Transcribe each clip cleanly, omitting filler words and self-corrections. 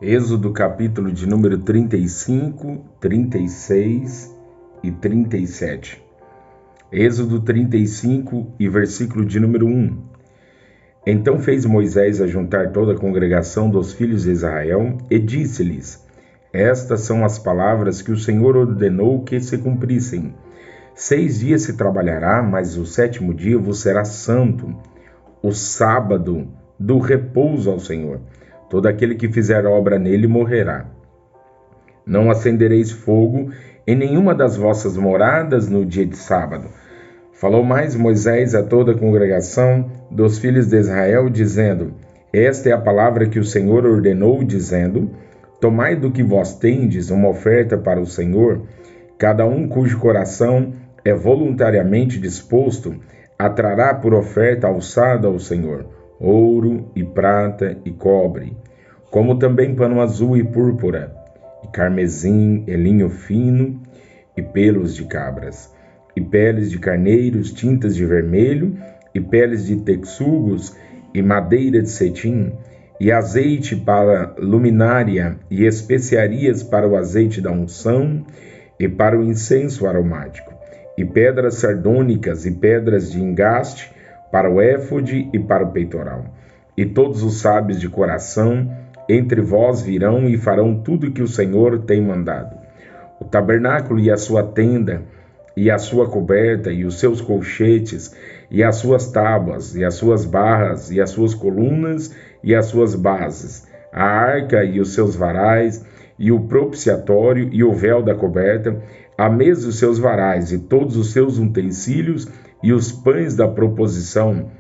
Êxodo capítulo de número 35, 36 e 37. Êxodo 35 e versículo de número 1. Então fez Moisés ajuntar toda a congregação dos filhos de Israel e disse-lhes: Estas são as palavras que o Senhor ordenou que se cumprissem. 6 dias se trabalhará, mas o 7º dia vos será santo, o sábado do repouso ao Senhor. Todo aquele que fizer obra nele morrerá. Não acendereis fogo em nenhuma das vossas moradas no dia de sábado. Falou mais Moisés a toda a congregação dos filhos de Israel, dizendo: Esta é a palavra que o Senhor ordenou, dizendo: Tomai do que vós tendes uma oferta para o Senhor, cada um cujo coração é voluntariamente disposto, trará por oferta alçada ao Senhor ouro e prata e cobre, como também pano azul e púrpura, e carmesim e linho fino, e pelos de cabras, e peles de carneiros, tintas de vermelho, e peles de texugos, e madeira de cetim, e azeite para luminária, e especiarias para o azeite da unção, e para o incenso aromático, e pedras sardônicas, e pedras de engaste, para o éfode e para o peitoral. E todos os sábios de coração entre vós virão e farão tudo o que o Senhor tem mandado. O tabernáculo e a sua tenda, e a sua coberta, e os seus colchetes, e as suas tábuas, e as suas barras, e as suas colunas, e as suas bases, a arca e os seus varais, e o propiciatório, e o véu da coberta, a mesa e os seus varais, e todos os seus utensílios, e os pães da proposição,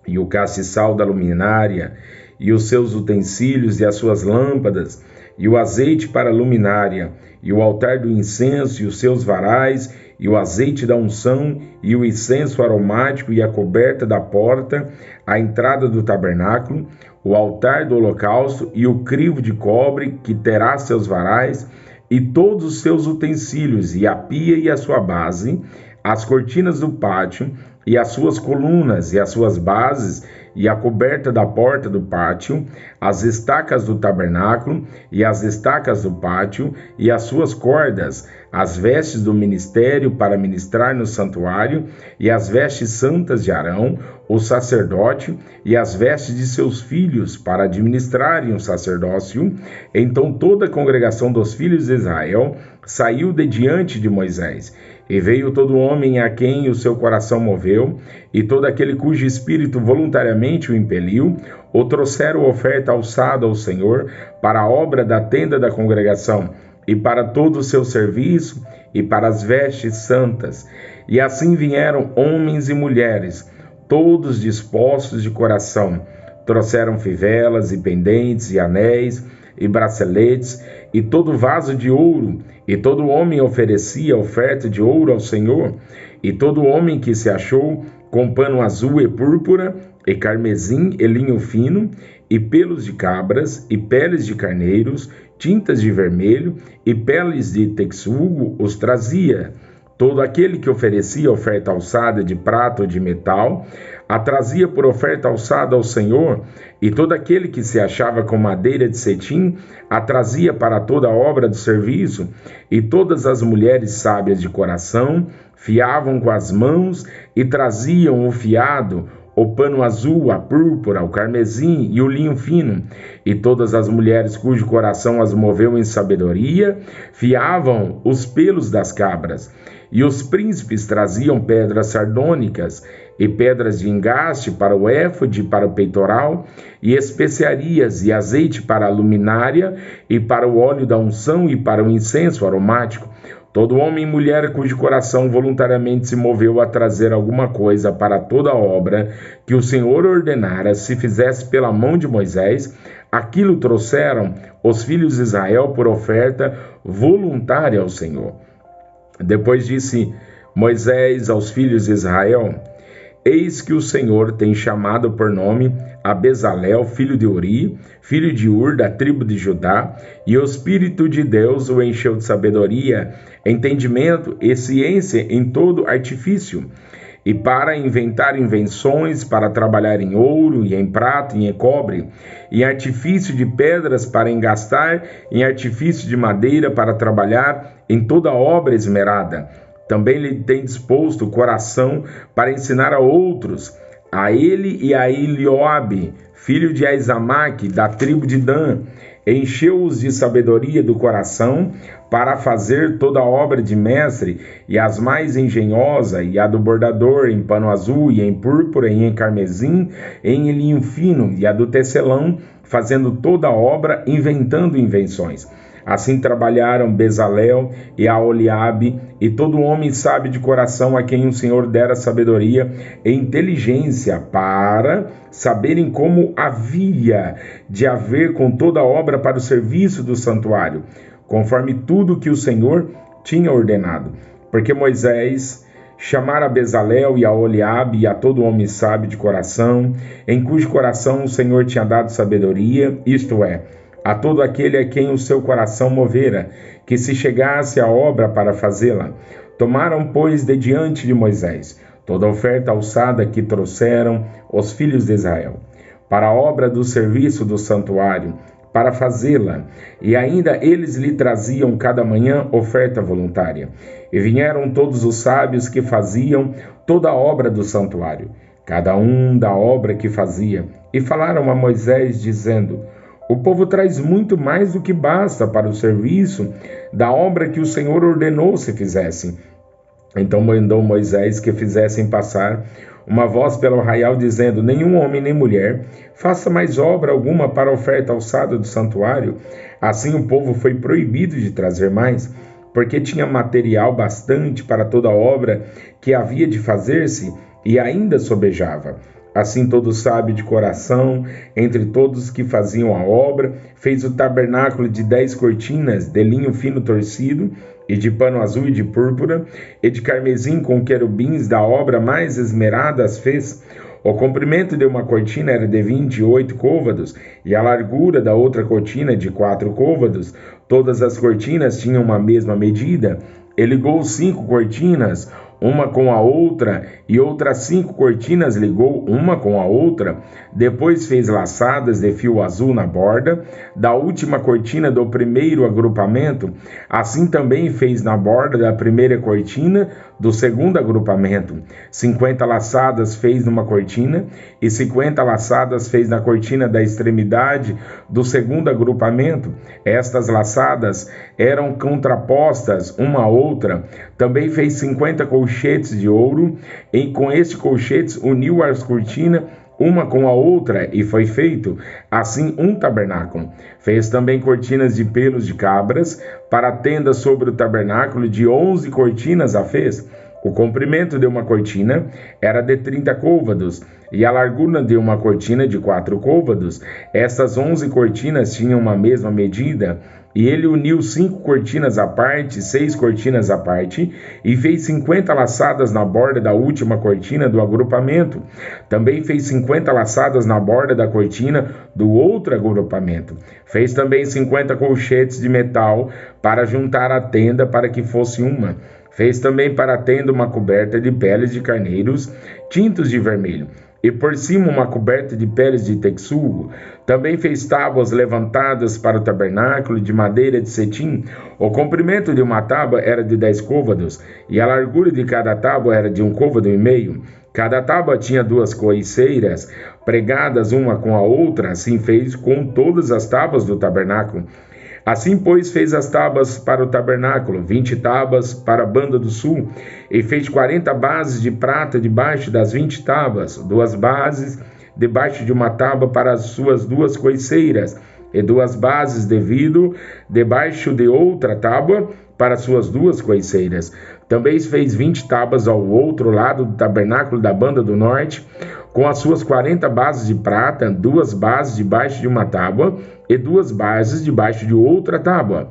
e o castiçal da luminária, e os seus utensílios, e as suas lâmpadas, e o azeite para a luminária, e o altar do incenso, e os seus varais, e o azeite da unção, e o incenso aromático, e a coberta da porta, a entrada do tabernáculo, o altar do holocausto, e o crivo de cobre, que terá seus varais, e todos os seus utensílios, e a pia e a sua base, as cortinas do pátio, e as suas colunas, e as suas bases, e a coberta da porta do pátio, as estacas do tabernáculo, e as estacas do pátio, e as suas cordas, as vestes do ministério para ministrar no santuário, e as vestes santas de Arão, o sacerdote, e as vestes de seus filhos para administrarem o sacerdócio. Então toda a congregação dos filhos de Israel saiu de diante de Moisés. E veio todo homem a quem o seu coração moveu, e todo aquele cujo espírito voluntariamente o impeliu, o trouxeram oferta alçada ao Senhor para a obra da tenda da congregação, e para todo o seu serviço, e para as vestes santas. E assim vieram homens e mulheres, todos dispostos de coração. Trouxeram fivelas, e pendentes, e anéis, e braceletes, e todo vaso de ouro, e todo homem oferecia oferta de ouro ao Senhor, e todo homem que se achou com pano azul e púrpura, e carmesim e linho fino, e pelos de cabras, e peles de carneiros, tintas de vermelho, e peles de texugo os trazia. Todo aquele que oferecia oferta alçada de prata ou de metal, a trazia por oferta alçada ao Senhor, e todo aquele que se achava com madeira de cetim, a trazia para toda a obra do serviço, e todas as mulheres sábias de coração fiavam com as mãos e traziam o fiado, o pano azul, a púrpura, o carmesim e o linho fino, e todas as mulheres cujo coração as moveu em sabedoria, fiavam os pelos das cabras, e os príncipes traziam pedras sardônicas, e pedras de engaste para o éfode e para o peitoral, e especiarias e azeite para a luminária, e para o óleo da unção e para o incenso aromático. Todo homem e mulher cujo coração voluntariamente se moveu a trazer alguma coisa para toda a obra que o Senhor ordenara se fizesse pela mão de Moisés, aquilo trouxeram os filhos de Israel por oferta voluntária ao Senhor. Depois disse Moisés aos filhos de Israel: Eis que o Senhor tem chamado por nome a Bezalel, filho de Uri, filho de Ur, da tribo de Judá, e o Espírito de Deus o encheu de sabedoria, entendimento e ciência em todo artifício, e para inventar invenções, para trabalhar em ouro, e em prata, e em cobre, em artifício de pedras para engastar, em artifício de madeira para trabalhar em toda obra esmerada. Também lhe tem disposto o coração para ensinar a outros, a ele e a Elioabe, filho de Aizamaque, da tribo de Dan. Encheu-os de sabedoria do coração para fazer toda a obra de mestre, e as mais engenhosa, e a do bordador, em pano azul, e em púrpura, e em carmesim, e em linho fino, e a do tecelão, fazendo toda a obra, inventando invenções. Assim trabalharam Bezalel e Aholiabe, e todo homem sábio de coração, a quem o Senhor dera sabedoria e inteligência, para saberem como havia de haver com toda a obra para o serviço do santuário, conforme tudo que o Senhor tinha ordenado. Porque Moisés chamara a Bezalel e a Aholiabe e a todo homem sábio de coração, em cujo coração o Senhor tinha dado sabedoria, isto é, a todo aquele a quem o seu coração movera, que se chegasse à obra para fazê-la. Tomaram, pois, de diante de Moisés toda a oferta alçada que trouxeram os filhos de Israel, para a obra do serviço do santuário, para fazê-la, e ainda eles lhe traziam cada manhã oferta voluntária. E vieram todos os sábios que faziam toda a obra do santuário, cada um da obra que fazia, e falaram a Moisés, dizendo: o povo traz muito mais do que basta para o serviço da obra que o Senhor ordenou se fizessem. Então mandou Moisés que fizessem passar uma voz pelo arraial, dizendo: nenhum homem nem mulher faça mais obra alguma para a oferta alçada do santuário. Assim o povo foi proibido de trazer mais, porque tinha material bastante para toda a obra que havia de fazer-se, e ainda sobejava. Assim todo sábio de coração, entre todos que faziam a obra, fez o tabernáculo de 10 cortinas, de linho fino torcido, e de pano azul e de púrpura, e de carmesim com querubins, da obra mais esmerada as fez. O comprimento de uma cortina era de 28 côvados, e a largura da outra cortina de 4 côvados. Todas as cortinas tinham uma mesma medida. E ligou 5 cortinas, uma com a outra, e outras 5 cortinas ligou uma com a outra. Depois fez laçadas de fio azul na borda da última cortina do primeiro agrupamento. Assim também fez na borda da primeira cortina do segundo agrupamento. 50 laçadas fez numa cortina, e 50 laçadas fez na cortina da extremidade do segundo agrupamento. Estas laçadas eram contrapostas uma à outra. Também fez 50 colchetes de ouro, e com estes colchetes uniu as cortinas uma com a outra, e foi feito assim um tabernáculo. Fez também cortinas de pelos de cabras para a tenda sobre o tabernáculo, de 11 cortinas a fez. O comprimento de uma cortina era de 30 côvados, e a largura de uma cortina de 4 côvados. Estas 11 cortinas tinham uma mesma medida. E ele uniu 5 cortinas à parte, 6 cortinas à parte, e fez 50 laçadas na borda da última cortina do agrupamento. Também fez 50 laçadas na borda da cortina do outro agrupamento. Fez também 50 colchetes de metal para juntar a tenda para que fosse uma. Fez também para a tenda uma coberta de peles de carneiros tintos de vermelho, e por cima uma coberta de peles de texugo. Também fez tábuas levantadas para o tabernáculo de madeira de cetim. O comprimento de uma tábua era de 10 côvados, e a largura de cada tábua era de 1,5 côvado. Cada tábua tinha 2 coiceiras pregadas uma com a outra. Assim fez com todas as tábuas do tabernáculo. Assim, pois, fez as tábuas para o tabernáculo, 20 tábuas para a banda do sul, e fez 40 bases de prata debaixo das 20 tábuas, 2 bases debaixo de uma tábua para as suas 2 coiceiras, e 2 bases de vidro debaixo de outra tábua para as suas 2 coiceiras. Também fez 20 tábuas ao outro lado do tabernáculo da banda do norte, com as suas 40 bases de prata, 2 bases debaixo de uma tábua, e 2 bases debaixo de outra tábua.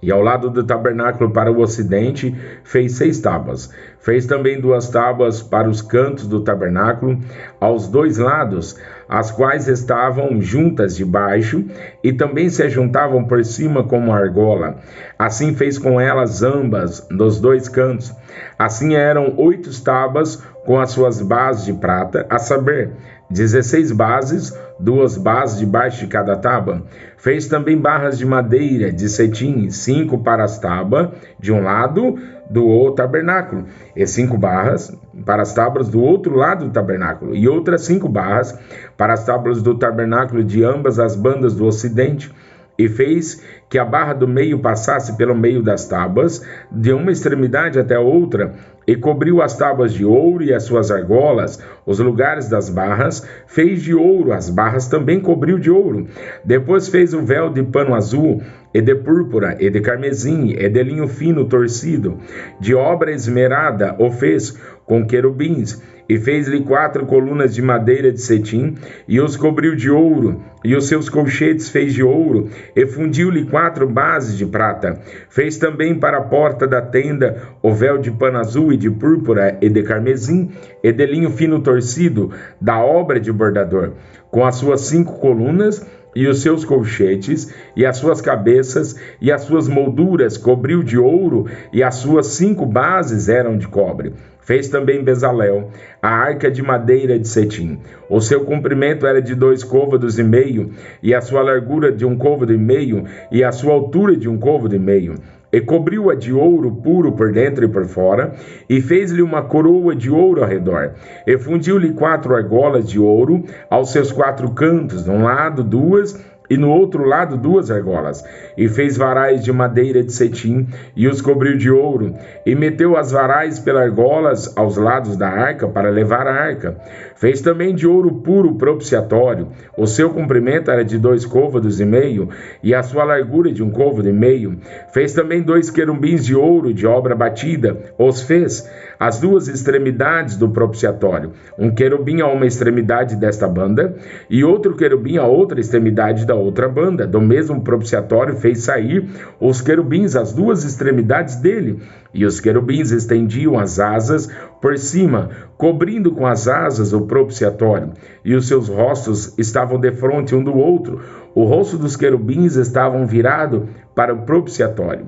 E ao lado do tabernáculo para o ocidente fez 6 tábuas. Fez também 2 tábuas para os cantos do tabernáculo, aos 2 lados, as quais estavam juntas de baixo, e também se ajuntavam por cima como argola. Assim fez com elas ambas, nos 2 cantos. Assim eram 8 tábuas com as suas bases de prata, a saber, 16 bases, 2 bases debaixo de cada tábua. Fez também barras de madeira de cetim, 5 para as tábuas de um lado do tabernáculo, e 5 barras para as tábuas do outro lado do tabernáculo, e outras 5 barras para as tábuas do tabernáculo de ambas as bandas do ocidente. E fez que a barra do meio passasse pelo meio das tábuas, de uma extremidade até a outra, e cobriu as tábuas de ouro e as suas argolas, os lugares das barras, fez de ouro, as barras também cobriu de ouro. Depois fez o véu de pano azul, e de púrpura, e de carmesim, e de linho fino torcido, de obra esmerada o fez com querubins, e fez-lhe 4 colunas de madeira de cetim, e os cobriu de ouro, e os seus colchetes fez de ouro, e fundiu-lhe 4 bases de prata. Fez também para a porta da tenda o véu de pano azul e de púrpura, e de carmesim, e de linho fino torcido, da obra de bordador, com as suas 5 colunas, e os seus colchetes, e as suas cabeças, e as suas molduras cobriu de ouro, e as suas 5 bases eram de cobre. Fez também Bezalel, a arca de madeira de cetim. O seu comprimento era de 2 côvados e meio, e a sua largura de 1 côvado e meio, e a sua altura de 1 côvado e meio. E cobriu-a de ouro puro por dentro e por fora, e fez-lhe uma coroa de ouro ao redor. E fundiu-lhe 4 argolas de ouro aos seus 4 cantos, de um lado 2, e no outro lado 2 argolas, e fez varais de madeira de cetim, e os cobriu de ouro, e meteu as varais pelas argolas aos lados da arca, para levar a arca. Fez também de ouro puro propiciatório, o seu comprimento era de 2 côvados e meio, e a sua largura de 1 côvado e meio. Fez também 2 querubins de ouro de obra batida, os fez as 2 extremidades do propiciatório, um querubim a uma extremidade desta banda, e outro querubim a outra extremidade da outra banda. Do mesmo propiciatório fez sair os querubins às 2 extremidades dele, e os querubins estendiam as asas por cima, cobrindo com as asas o propiciatório, e os seus rostos estavam defronte um do outro. O rosto dos querubins estava virado para o propiciatório.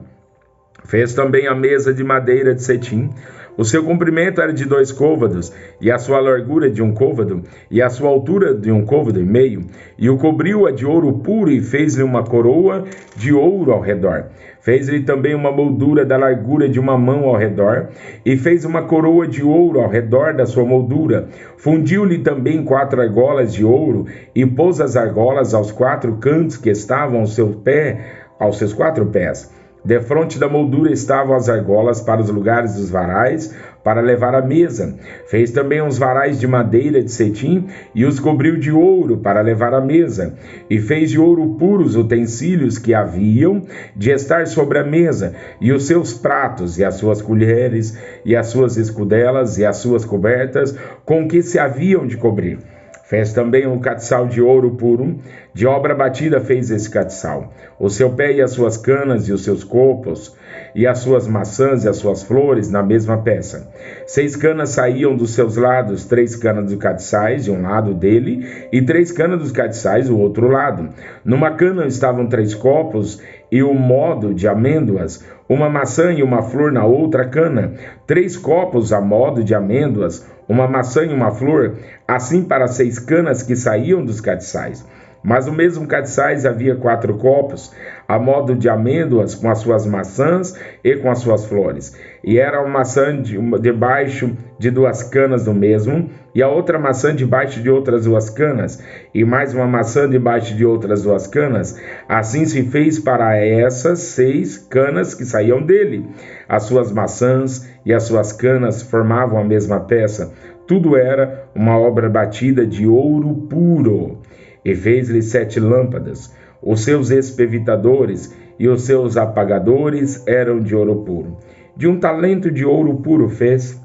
Fez também a mesa de madeira de cetim. O seu comprimento era de 2 côvados, e a sua largura de 1 côvado, e a sua altura de 1 côvado e meio, e o cobriu-a de ouro puro, e fez-lhe uma coroa de ouro ao redor. Fez-lhe também uma moldura da largura de 1 mão ao redor, e fez uma coroa de ouro ao redor da sua moldura. Fundiu-lhe também 4 argolas de ouro, e pôs as argolas aos 4 cantos que estavam aos seus 4 pés. Defronte da moldura estavam as argolas para os lugares dos varais, para levar a mesa. Fez também uns varais de madeira de cetim, e os cobriu de ouro para levar a mesa. E fez de ouro puro os utensílios que haviam de estar sobre a mesa, e os seus pratos, e as suas colheres, e as suas escudelas, e as suas cobertas, com que se haviam de cobrir. Fez também um catiçal de ouro puro, de obra batida fez esse catiçal, o seu pé e as suas canas e os seus copos, e as suas maçãs e as suas flores na mesma peça. 6 canas saíam dos seus lados, 3 canas dos catiçais de um lado dele, e 3 canas dos catiçais do outro lado. Numa cana estavam 3 copos, e o modo de amêndoas, uma maçã e uma flor na outra cana, 3 copos a modo de amêndoas, uma maçã e uma flor, assim para 6 canas que saíam dos catiçais. Mas no mesmo catiçais havia 4 copos, a modo de amêndoas, com as suas maçãs e com as suas flores. E era uma maçã debaixo de 2 canas do mesmo, e a outra maçã debaixo de outras 2 canas, e mais uma maçã debaixo de outras 2 canas. Assim se fez para essas 6 canas que saíam dele. As suas maçãs e as suas canas formavam a mesma peça. Tudo era uma obra batida de ouro puro. E fez-lhe 7 lâmpadas. Os seus espevitadores e os seus apagadores eram de ouro puro. De 1 talento de ouro puro fez,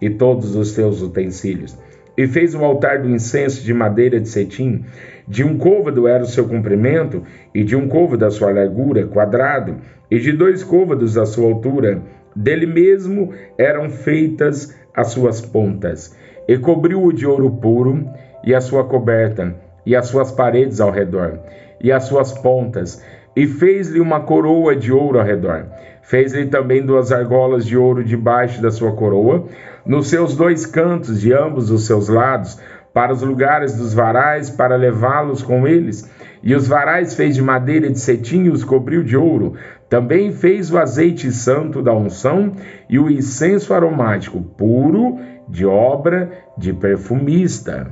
e todos os seus utensílios. E fez o altar do incenso de madeira de cetim. De 1 côvado era o seu comprimento, e de 1 côvado a sua largura, quadrado, e de 2 côvados a sua altura. Dele mesmo eram feitas as suas pontas. E cobriu-o de ouro puro, e a sua coberta, e as suas paredes ao redor, e as suas pontas, e fez-lhe uma coroa de ouro ao redor. Fez-lhe também 2 argolas de ouro debaixo da sua coroa, nos seus 2 cantos de ambos os seus lados, para os lugares dos varais, para levá-los com eles. E os varais fez de madeira de cetim e os cobriu de ouro. Também fez o azeite santo da unção e o incenso aromático puro, de obra de perfumista.